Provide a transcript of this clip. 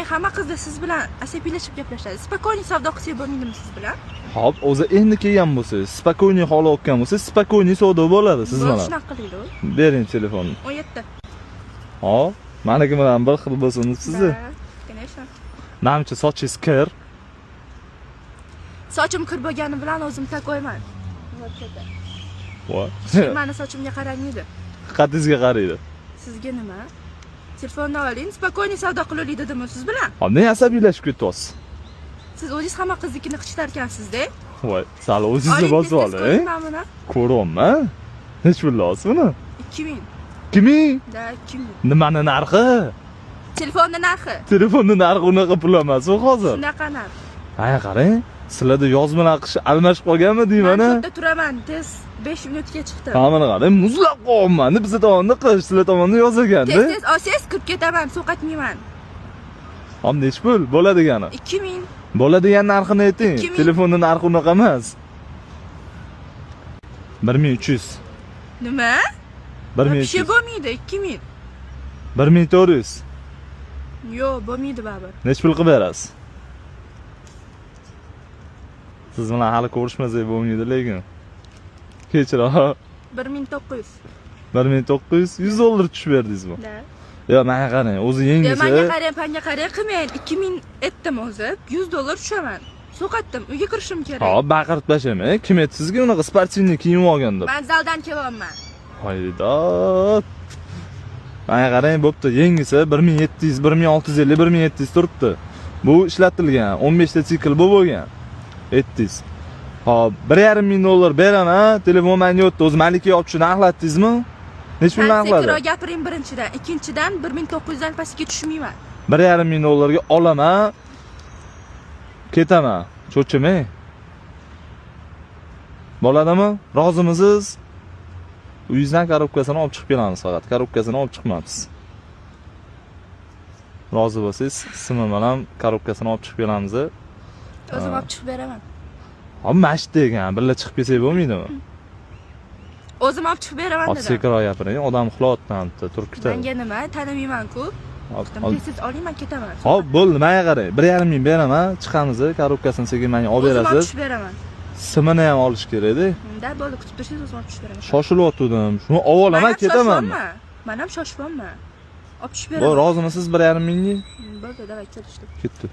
hamma qizlar siz bilan asabiylashib gaplashadi. Spokойный savdo qilsak bo'lmaydimi siz bilan? Hop, o'zi endi kelgan bo'lsangiz, spokойный holi o'tgan bo'lsa, spokойный savdo bo'ladi siz bilan. Shunaqa qilaylik. Bering telefonni. 17. Hop, meniki bilan bir xil bo'lsin sizni. Конечно. Namcha sochingiz kir. Sochim kir bo'lgani bilan o'zim takoyman. Voy. Meni sochimga qaramaydi. Qadingizga qaraydi. Sizga nima? Telefonni oling, spokойный savdo qilaylik dedim siz bilan. Hop, ne asabiylashib ketyapsiz? Siz o'zingiz hamma qiznikini qichitar ekansiz-da. Voy, sal o'zingizni bosib oling. Ko'rolman. Nech pullas buni? 2000. 2000? Da, 2000. Nimani narxi? Telefonni narxi. Telefonni narxi unaqa pul emas u hozir. Shunaqa narx. Mana qarang, sizlarda yozma narxi almashib qolganmi deyman Men a? yerda turaman, tez 5 minutga chiqdim. Ha, mana qarang, muzlab qolman. Biz tomonda qish, sizlar tomonda yoz ekanda. Tez olsangiz kirib ketaman, sovqatmayman. Ham nech pul bo'ladigani? 2000. Bo'ladigan narxini ayting. 2000. Telefonni narxi unaqa emas. 1300. Nima? 1300. bo'lmaydi, 2000. 1400. Yo'q, bo'lmaydi baribir. Nech pul qilib berasiz? Siz bilan hali ko'rishmasak bo'lmaydi lekin. Kechira. 1900. 1900, 100 dollar tushib berdingizmi? Da. Yo, menga qarang, o'zi yengisi. Menga qarang, panga qarang, qilmang. 2000 etdim o'zi. 100 dollar tushaman. So'qatdim, uyga kirishim kerak. Ha, baqirib tashlamang. Kim aytdi sizga unaqa sportivniy kiyim olgan deb? Men zaldan kelyapman. Haydot. Menga qarang, bo'pti, yengisi 1700, 1650, 1700 turibdi. Bu ishlatilgan, 15 ta sikl bo'lgan. 700. Hop, 1,5 dollar beraman, telefon menga o'tdi. O'zi malika olib shuni aqlatdingizmi? Nech pul aqladi? Sekro gapiring birinchidan, ikkinchidan 1900 dan pastga tushmayman. 1,5 dollarga olaman. Ketaman. Cho'chimay. Bo'ladimi? Rozimisiz? Uyingizdan korobkasini olib chiqib kelamiz faqat. Korobkasini olib chiqmaymiz. Rozi bo'lsangiz, simi bilan korobkasini olib chiqib kelamiz. O'zim olib chiqib beraman. Hop, mashit degan, birga chiqib kelsak bo'lmaydimi? O'zim olib chiqib beraman Hop, dedim. sekro gapiring, odam uxlayotgandi, turib ketadi. Menga nima? Tanimayman-ku. Tez oling, men ketaman. Hop, bo'ldi, menga qarang. 1,5 ming beraman, chiqamiz, korobkasini sekin menga olib O'zim olib berasiz. chiqib beraman. Simini ham olish kerak-da. Da, bo'ldi, kutib tursangiz o'zim olib chiqib beraman. Shoshilyotgandim. Shuni ovolaman, ketaman. Men ham shoshibman. Olib chiqib Voy, beraman. rozimisiz 1,5 mingga? Bo'ldi, davay, kelishdik. Ketdi.